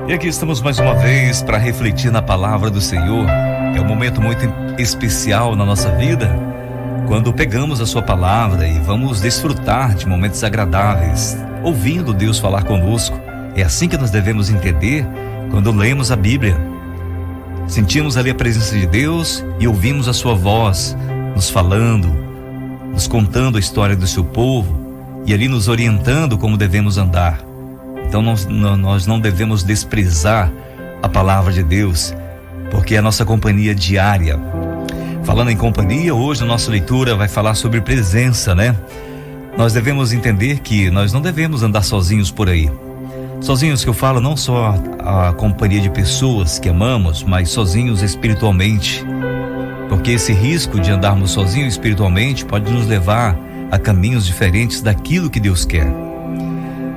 E aqui estamos mais uma vez para refletir na palavra do Senhor. É um momento muito especial na nossa vida, quando pegamos a sua palavra e vamos desfrutar de momentos agradáveis, ouvindo Deus falar conosco. É assim que nós devemos entender quando lemos a Bíblia. Sentimos ali a presença de Deus e ouvimos a sua voz nos falando, nos contando a história do seu povo e ali nos orientando como devemos andar. Então nós não devemos desprezar a palavra de Deus, porque é a nossa companhia diária. Falando em companhia, hoje a nossa leitura vai falar sobre presença, né? Nós devemos entender que nós não devemos andar sozinhos por aí. Sozinhos que eu falo não só a companhia de pessoas que amamos, mas sozinhos espiritualmente. Porque esse risco de andarmos sozinhos espiritualmente pode nos levar a caminhos diferentes daquilo que Deus quer.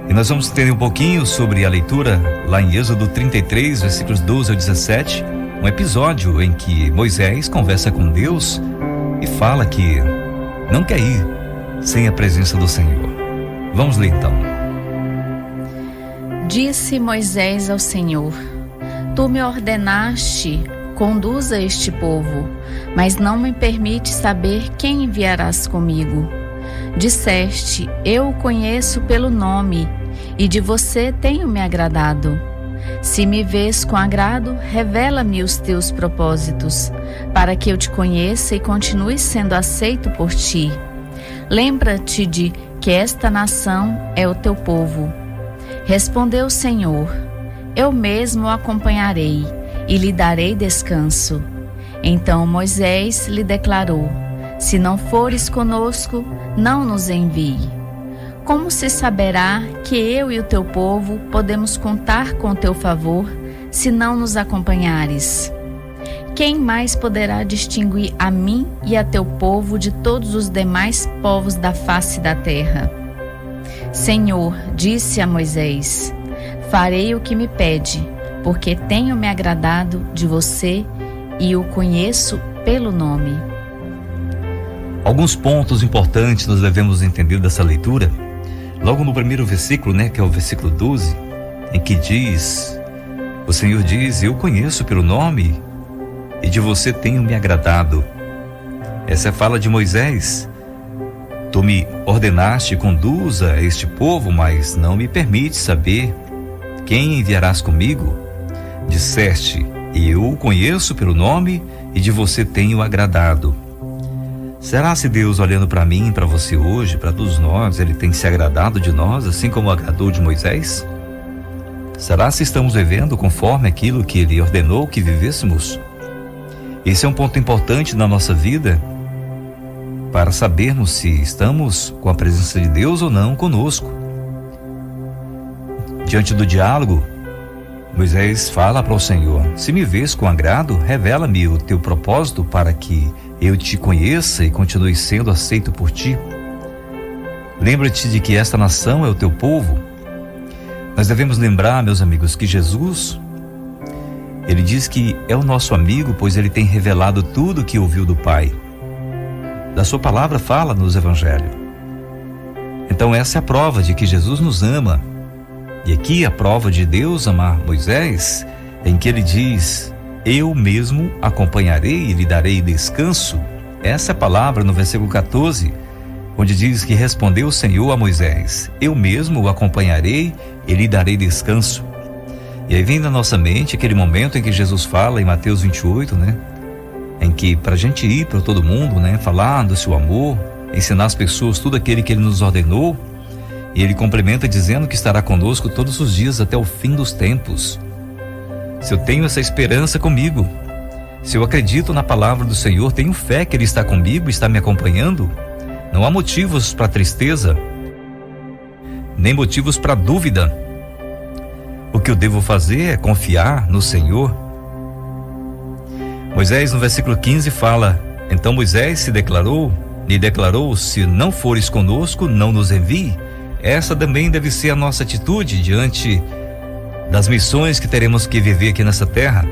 E nós vamos entender um pouquinho sobre a leitura lá em Êxodo 33, versículos 12 ao 17, um episódio em que Moisés conversa com Deus e fala que não quer ir sem a presença do Senhor. Vamos ler então. Disse Moisés ao Senhor: Tu me ordenaste, conduza este povo, mas não me permite saber quem enviarás comigo. Disseste: eu o conheço pelo nome, e de você tenho me agradado. Se me vês com agrado, revela-me os teus propósitos, para que eu te conheça e continue sendo aceito por ti. Lembra-te de que esta nação é o teu povo. Respondeu o Senhor: eu mesmo o acompanharei e lhe darei descanso. Então Moisés lhe declarou: se não fores conosco, não nos envie. Como se saberá que eu e o teu povo podemos contar com o teu favor, se não nos acompanhares? Quem mais poderá distinguir a mim e a teu povo de todos os demais povos da face da terra? Senhor, disse a Moisés: farei o que me pede, porque tenho me agradado de você e o conheço pelo nome. Alguns pontos importantes nós devemos entender dessa leitura. Logo no primeiro versículo, que é o versículo 12, em que diz, o Senhor diz: eu conheço pelo nome e de você tenho me agradado. Essa é a fala de Moisés. Tu me ordenaste, conduza este povo, mas não me permite saber quem enviarás comigo. Disseste: eu o conheço pelo nome e de você tenho agradado. Será se Deus, olhando para mim, para você hoje, para todos nós, Ele tem se agradado de nós, assim como agradou de Moisés? Será se estamos vivendo conforme aquilo que Ele ordenou que vivêssemos? Esse é um ponto importante na nossa vida, para sabermos se estamos com a presença de Deus ou não conosco. Diante do diálogo, Moisés fala para o Senhor: se me vês com agrado, revela-me o teu propósito para que eu te conheça e continue sendo aceito por ti. Lembra-te de que esta nação é o teu povo. Nós devemos lembrar, meus amigos, que Jesus, Ele diz que é o nosso amigo, pois Ele tem revelado tudo o que ouviu do Pai. Da sua palavra fala nos evangelhos. Então essa é a prova de que Jesus nos ama. E aqui a prova de Deus amar Moisés, em que Ele diz: eu mesmo acompanharei e lhe darei descanso. Essa é a palavra no versículo 14, onde diz que respondeu o Senhor a Moisés: eu mesmo o acompanharei e lhe darei descanso. E aí vem na nossa mente aquele momento em que Jesus fala em Mateus 28, em que para a gente ir para todo mundo, falar do seu amor, ensinar as pessoas tudo aquilo que Ele nos ordenou, e Ele complementa dizendo que estará conosco todos os dias até o fim dos tempos. Se eu tenho essa esperança comigo, se eu acredito na palavra do Senhor, tenho fé que Ele está comigo, está me acompanhando, não há motivos para tristeza, nem motivos para dúvida. O que eu devo fazer é confiar no Senhor. Moisés, no versículo 15, fala: então Moisés lhe declarou: se não fores conosco, não nos envie. Essa também deve ser a nossa atitude diante das missões que teremos que viver aqui nessa terra.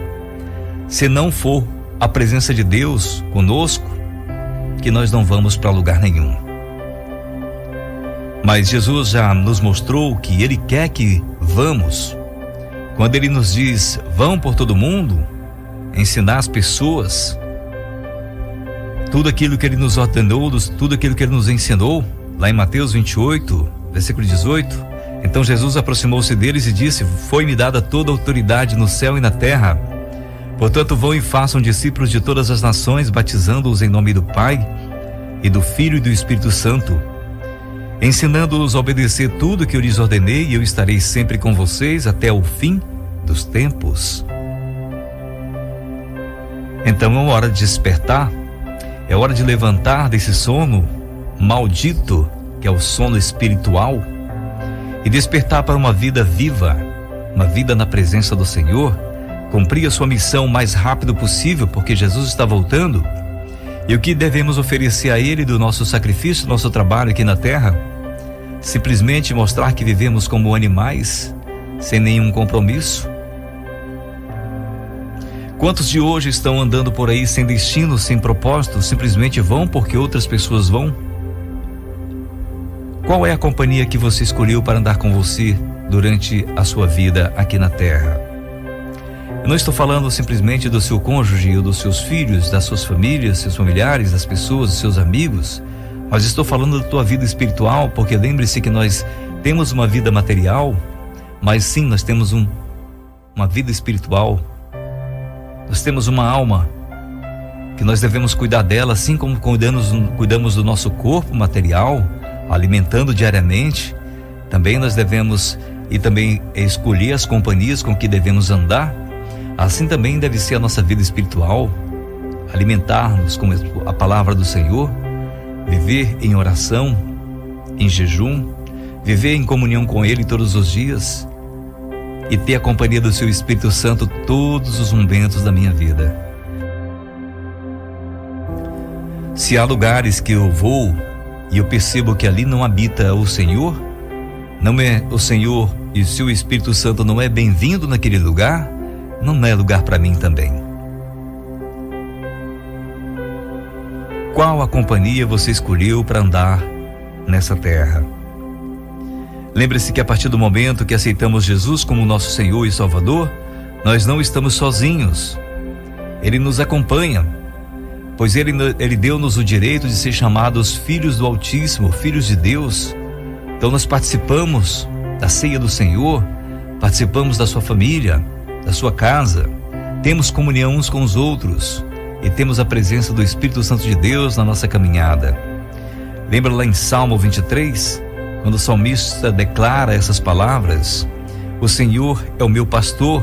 Se não for a presença de Deus conosco, que nós não vamos para lugar nenhum. Mas Jesus já nos mostrou que Ele quer que vamos. Quando Ele nos diz, vão por todo mundo, ensinar as pessoas, tudo aquilo que Ele nos ordenou, tudo aquilo que Ele nos ensinou, lá em Mateus 28, versículo 18, então Jesus aproximou-se deles e disse, foi-me dada toda a autoridade no céu e na terra, portanto vão e façam discípulos de todas as nações, batizando-os em nome do Pai, e do Filho e do Espírito Santo, ensinando-os a obedecer tudo que eu lhes ordenei, e eu estarei sempre com vocês até o fim dos tempos. Então é hora de despertar, é hora de levantar desse sono maldito, que é o sono espiritual, e despertar para uma vida viva, uma vida na presença do Senhor, cumprir a sua missão o mais rápido possível, porque Jesus está voltando. E o que devemos oferecer a Ele do nosso sacrifício, nosso trabalho aqui na terra? Simplesmente mostrar que vivemos como animais, sem nenhum compromisso? Quantos de hoje estão andando por aí sem destino, sem propósito, simplesmente vão porque outras pessoas vão? Qual é a companhia que você escolheu para andar com você durante a sua vida aqui na terra? Eu não estou falando simplesmente do seu cônjuge ou dos seus filhos, das suas famílias, seus familiares, das pessoas, dos seus amigos, mas estou falando da tua vida espiritual, porque lembre-se que nós temos uma vida material, mas sim, nós temos uma vida espiritual. Nós temos uma alma que nós devemos cuidar dela, assim como cuidamos do nosso corpo material, alimentando diariamente. Também nós devemos também escolher as companhias com que devemos andar. Assim também deve ser a nossa vida espiritual, alimentar-nos com a palavra do Senhor, viver em oração, em jejum, viver em comunhão com Ele todos os dias e ter a companhia do Seu Espírito Santo todos os momentos da minha vida. Se há lugares que eu vou e eu percebo que ali não habita o Senhor, não é o Senhor e o Seu Espírito Santo não é bem-vindo naquele lugar, não é lugar para mim também. Qual a companhia você escolheu para andar nessa terra? Lembre-se que a partir do momento que aceitamos Jesus como nosso Senhor e Salvador, nós não estamos sozinhos. Ele nos acompanha, pois Ele deu-nos o direito de ser chamados filhos do Altíssimo, filhos de Deus. Então nós participamos da ceia do Senhor, participamos da sua família, da sua casa, temos comunhão uns com os outros e temos a presença do Espírito Santo de Deus na nossa caminhada. Lembra lá em Salmo 23, quando o salmista declara essas palavras: o Senhor é o meu pastor,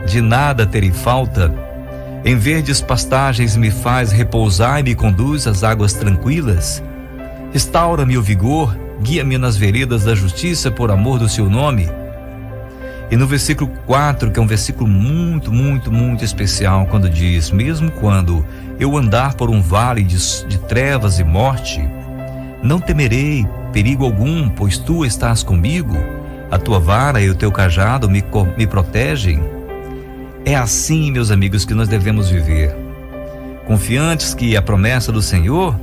de nada terei falta. Em verdes pastagens me faz repousar e me conduz às águas tranquilas. Restaura-me o vigor, guia-me nas veredas da justiça por amor do seu nome. E no versículo 4, que é um versículo muito, muito, muito especial, quando diz: mesmo quando eu andar por um vale de trevas e morte, não temerei perigo algum, pois tu estás comigo, a tua vara e o teu cajado me protegem. É assim, meus amigos, que nós devemos viver, confiantes que a promessa do Senhor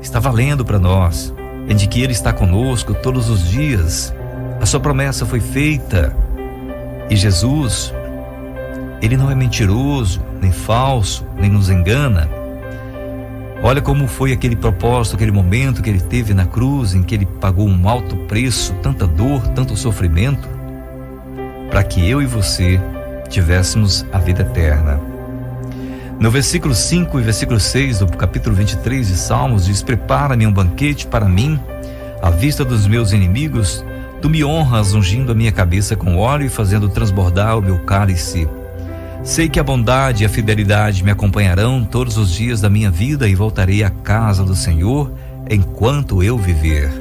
está valendo para nós, é de que Ele está conosco todos os dias. A sua promessa foi feita e Jesus, Ele não é mentiroso, nem falso, nem nos engana. Olha como foi aquele propósito, aquele momento que Ele teve na cruz, em que Ele pagou um alto preço, tanta dor, tanto sofrimento, para que eu e você tivéssemos a vida eterna. No versículo 5 e versículo 6 do capítulo 23 de Salmos diz: prepara-me um banquete para mim, à vista dos meus inimigos. Tu me honras ungindo a minha cabeça com óleo e fazendo transbordar o meu cálice. Sei que a bondade e a fidelidade me acompanharão todos os dias da minha vida e voltarei à casa do Senhor enquanto eu viver.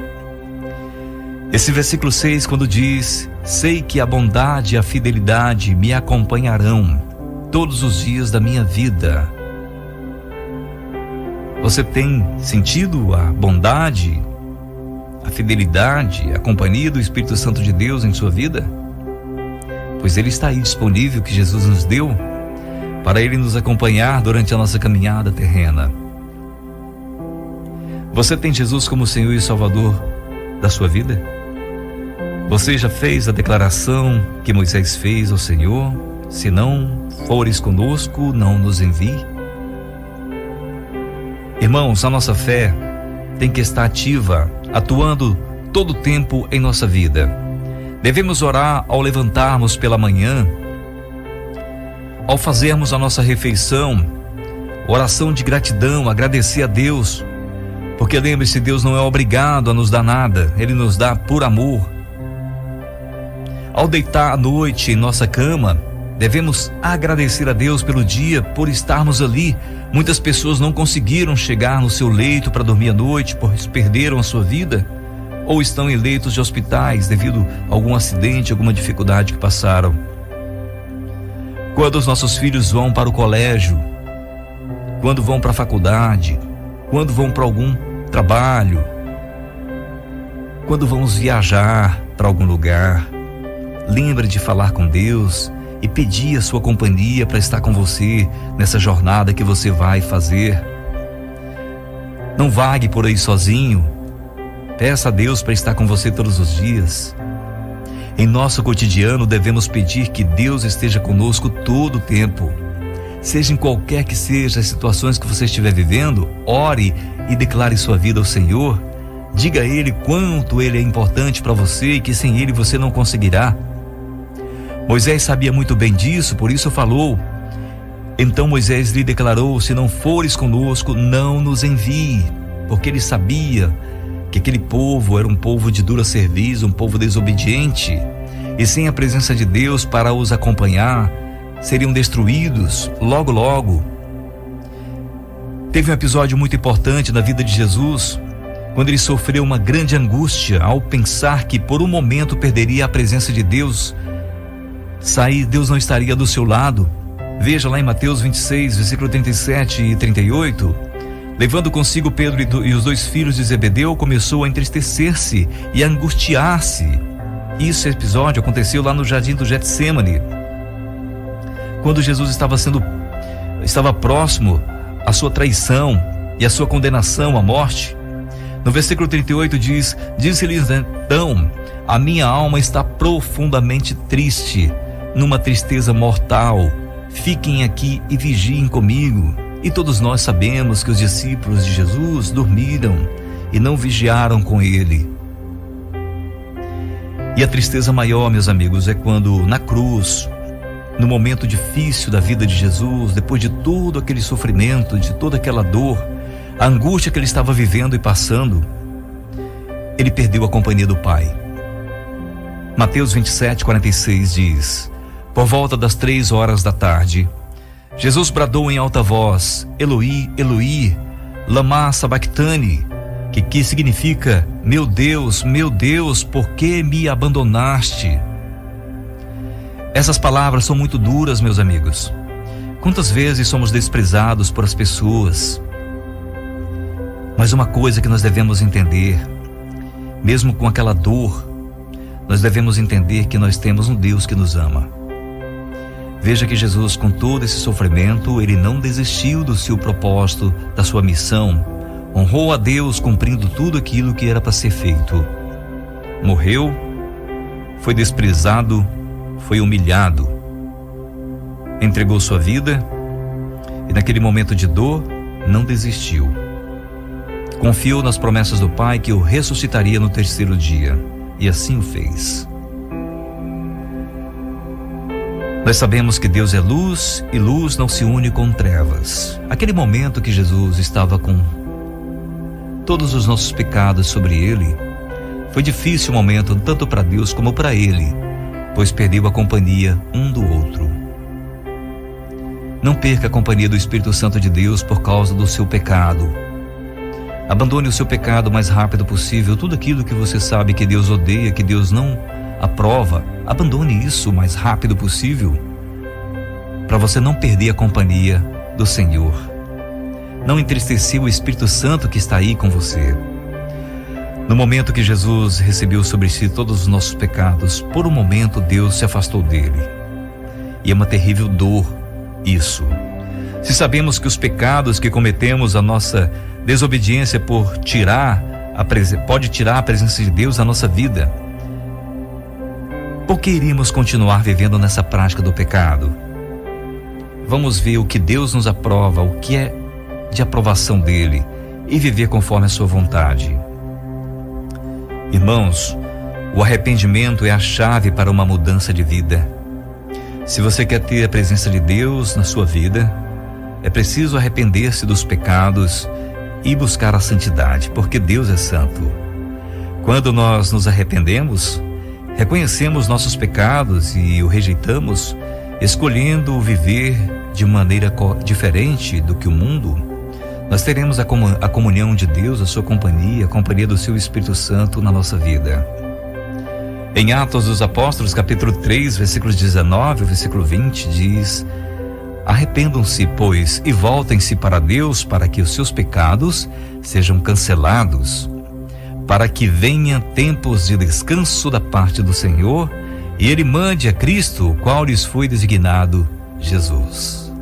Esse versículo 6, quando diz: sei que a bondade e a fidelidade me acompanharão todos os dias da minha vida. Você tem sentido a bondade, a fidelidade, a companhia do Espírito Santo de Deus em sua vida? Pois Ele está aí disponível, que Jesus nos deu, para Ele nos acompanhar durante a nossa caminhada terrena. Você tem Jesus como Senhor e Salvador da sua vida? Você já fez a declaração que Moisés fez ao Senhor? Se não fores conosco, não nos envie. Irmãos, a nossa fé tem que estar ativa, atuando todo o tempo em nossa vida. Devemos orar ao levantarmos pela manhã, ao fazermos a nossa refeição, oração de gratidão, agradecer a Deus, porque lembre-se, Deus não é obrigado a nos dar nada, Ele nos dá por amor. Ao deitar à noite em nossa cama, devemos agradecer a Deus pelo dia, por estarmos ali. Muitas pessoas não conseguiram chegar no seu leito para dormir à noite, pois perderam a sua vida, ou estão em leitos de hospitais devido a algum acidente, alguma dificuldade que passaram. Quando os nossos filhos vão para o colégio, quando vão para a faculdade, quando vão para algum trabalho, quando vamos viajar para algum lugar, lembre de falar com Deus e pedir a sua companhia para estar com você nessa jornada que você vai fazer. Não vague por aí sozinho. Peça a Deus para estar com você todos os dias. Em nosso cotidiano devemos pedir que Deus esteja conosco todo o tempo. Seja em qualquer que seja as situações que você estiver vivendo, ore e declare sua vida ao Senhor. Diga a Ele quanto Ele é importante para você e que sem Ele você não conseguirá. Moisés sabia muito bem disso, por isso falou. Então Moisés lhe declarou: se não fores conosco, não nos envie. Porque ele sabia que aquele povo era um povo de dura cerviz, um povo desobediente, e sem a presença de Deus para os acompanhar, seriam destruídos logo logo. Teve um episódio muito importante na vida de Jesus, quando ele sofreu uma grande angústia ao pensar que por um momento perderia a presença de Deus. Deus não estaria do seu lado. Veja lá em Mateus 26, versículo 37 e 38. Levando consigo Pedro e os 2 filhos de Zebedeu, começou a entristecer-se e a angustiar-se. Esse episódio aconteceu lá no jardim do Getsêmani, quando Jesus estava próximo à sua traição e à sua condenação à morte. No versículo 38 diz: disse-lhes então: a minha alma está profundamente triste, numa tristeza mortal. Fiquem aqui e vigiem comigo. E todos nós sabemos que os discípulos de Jesus dormiram e não vigiaram com ele. E a tristeza maior, meus amigos, é quando na cruz, no momento difícil da vida de Jesus, depois de todo aquele sofrimento, de toda aquela dor, a angústia que ele estava vivendo e passando, ele perdeu a companhia do Pai. Mateus 27, 46 diz: por volta das 3 horas da tarde, Jesus bradou em alta voz: Eloi, Eloi, lama sabachthani, que significa: meu Deus, por que me abandonaste? Essas palavras são muito duras, meus amigos. Quantas vezes somos desprezados por as pessoas? Mas uma coisa que nós devemos entender, mesmo com aquela dor, nós devemos entender que nós temos um Deus que nos ama. Veja que Jesus, com todo esse sofrimento, ele não desistiu do seu propósito, da sua missão. Honrou a Deus cumprindo tudo aquilo que era para ser feito. Morreu, foi desprezado, foi humilhado, entregou sua vida e naquele momento de dor não desistiu. Confiou nas promessas do Pai que o ressuscitaria no 3º dia, e assim o fez. Nós sabemos que Deus é luz e luz não se une com trevas. Aquele momento que Jesus estava com todos os nossos pecados sobre ele, foi difícil o momento tanto para Deus como para ele, pois perdeu a companhia um do outro. Não perca a companhia do Espírito Santo de Deus por causa do seu pecado. Abandone o seu pecado o mais rápido possível. Tudo aquilo que você sabe que Deus odeia, que Deus não aprova, abandone isso o mais rápido possível, para você não perder a companhia do Senhor. Não entristecer o Espírito Santo que está aí com você. No momento que Jesus recebeu sobre si todos os nossos pecados, por um momento Deus se afastou dele. E é uma terrível dor isso. Se sabemos que os pecados que cometemos, a nossa desobediência pode tirar a presença de Deus da nossa vida, Por que iríamos continuar vivendo nessa prática do pecado? Vamos ver o que Deus nos aprova, o que é de aprovação dele, e viver conforme a sua vontade. Irmãos, o arrependimento é a chave para uma mudança de vida. Se você quer ter a presença de Deus na sua vida, é preciso arrepender-se dos pecados e buscar a santidade, porque Deus é santo. Quando nós nos arrependemos, reconhecemos nossos pecados e o rejeitamos, escolhendo viver de maneira diferente do que o mundo, nós teremos a comunhão de Deus, a sua companhia, a companhia do seu Espírito Santo na nossa vida. Em Atos dos Apóstolos, capítulo 3, versículos 19 ao versículo 20, diz: arrependam-se, pois, e voltem-se para Deus, para que os seus pecados sejam cancelados, para que venha tempos de descanso da parte do Senhor, e Ele mande a Cristo, o qual lhes foi designado, Jesus.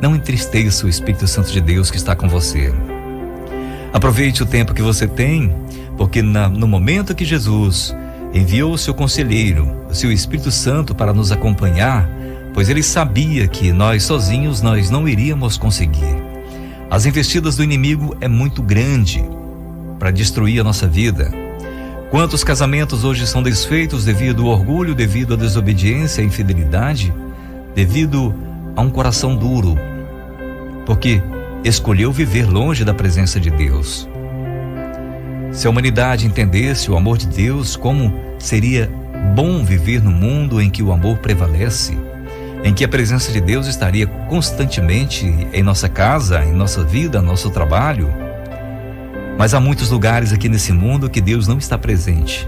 Não entristeça o Espírito Santo de Deus que está com você. Aproveite o tempo que você tem, porque no momento que Jesus enviou o seu conselheiro, o seu Espírito Santo, para nos acompanhar, pois ele sabia que nós sozinhos nós não iríamos conseguir. As investidas do inimigo é muito grande para destruir a nossa vida. Quantos casamentos hoje são desfeitos devido ao orgulho, devido à desobediência, à infidelidade, devido a um coração duro, porque escolheu viver longe da presença de Deus. Se a humanidade entendesse o amor de Deus, como seria bom viver no mundo em que o amor prevalece, em que a presença de Deus estaria constantemente em nossa casa, em nossa vida, nosso trabalho. Mas há muitos lugares aqui nesse mundo que Deus não está presente,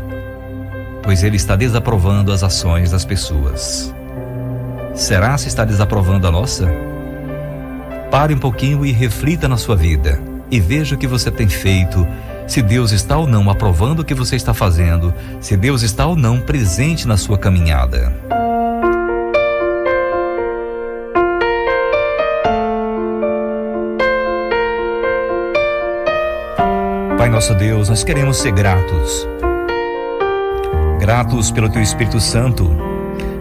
pois Ele está desaprovando as ações das pessoas. Será se está desaprovando a nossa? Pare um pouquinho e reflita na sua vida e veja o que você tem feito, se Deus está ou não aprovando o que você está fazendo, se Deus está ou não presente na sua caminhada. Pai nosso Deus, nós queremos ser gratos pelo Teu Espírito Santo,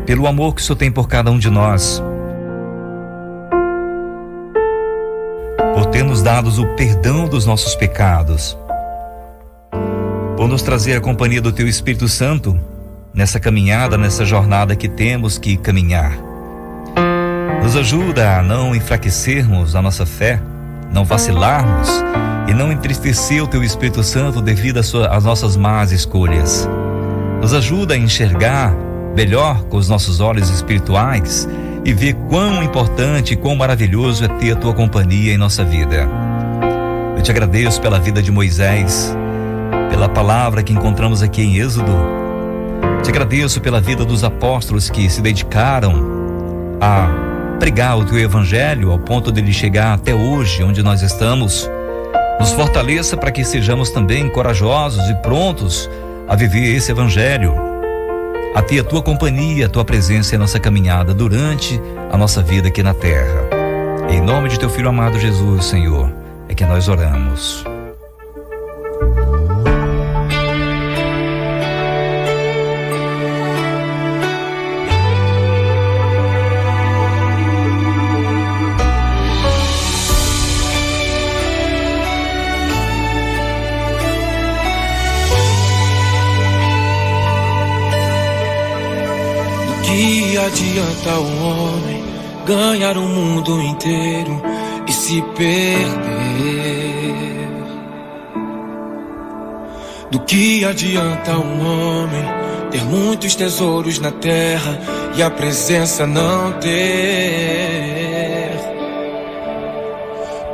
pelo amor que o Senhor tem por cada um de nós, por ter nos dado o perdão dos nossos pecados, por nos trazer a companhia do Teu Espírito Santo nessa caminhada, nessa jornada que temos que caminhar. Nos ajuda a não enfraquecermos a nossa fé, não vacilarmos e não entristecer o Teu Espírito Santo devido às nossas más escolhas. Nos ajuda a enxergar melhor com os nossos olhos espirituais e ver quão importante e quão maravilhoso é ter a Tua companhia em nossa vida. Eu te agradeço pela vida de Moisés, pela palavra que encontramos aqui em Êxodo. Te agradeço pela vida dos apóstolos que se dedicaram a pregar o Teu Evangelho ao ponto de ele chegar até hoje, onde nós estamos. Nos fortaleça para que sejamos também corajosos e prontos a viver esse Evangelho, a ter a Tua companhia, a Tua presença em nossa caminhada durante a nossa vida aqui na terra. Em nome de Teu Filho amado Jesus, Senhor, é que nós oramos. Que adianta o homem ganhar o mundo inteiro e se perder? Do que adianta um homem ter muitos tesouros na terra e a presença não ter?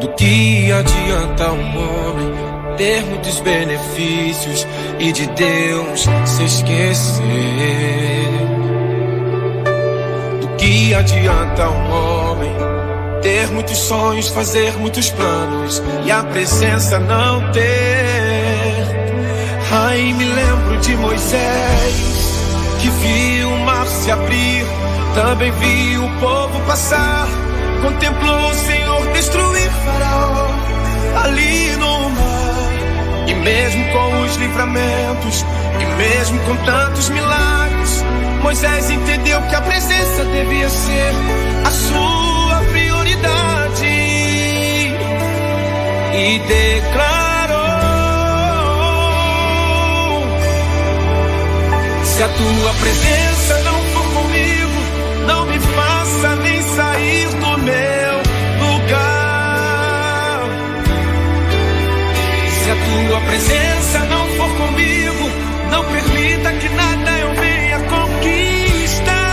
Do que adianta um homem ter muitos benefícios e de Deus se esquecer? Que adianta um homem ter muitos sonhos, fazer muitos planos e a presença não ter? Ai, me lembro de Moisés, que viu o mar se abrir, também viu o povo passar, contemplou o Senhor destruir Faraó ali no mar. E mesmo com os livramentos, e mesmo com tantos milagres, Moisés entendeu que a presença devia ser a sua prioridade e declarou: se a tua presença não for comigo, não me faça nem sair do meu lugar. Se a tua presença não for comigo, não permita que nada eu venha conquistar.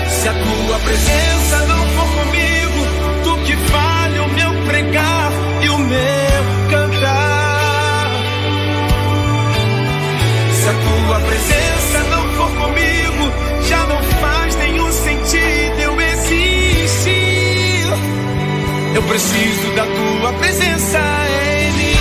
Se a tua presença não for comigo, tu que vale o meu pregar e o meu cantar. Se a tua presença não for comigo, já não faz nenhum sentido eu existir. Eu preciso da tua presença em mim.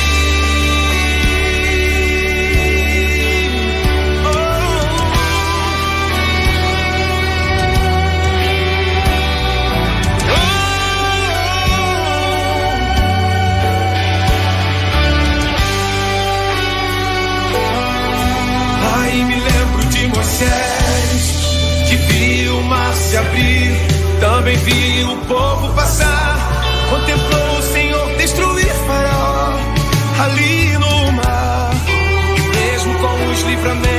Moisés, que viu o mar se abrir, também viu o povo passar, contemplou o Senhor destruir Faraó ali no mar. Mesmo com os livramentos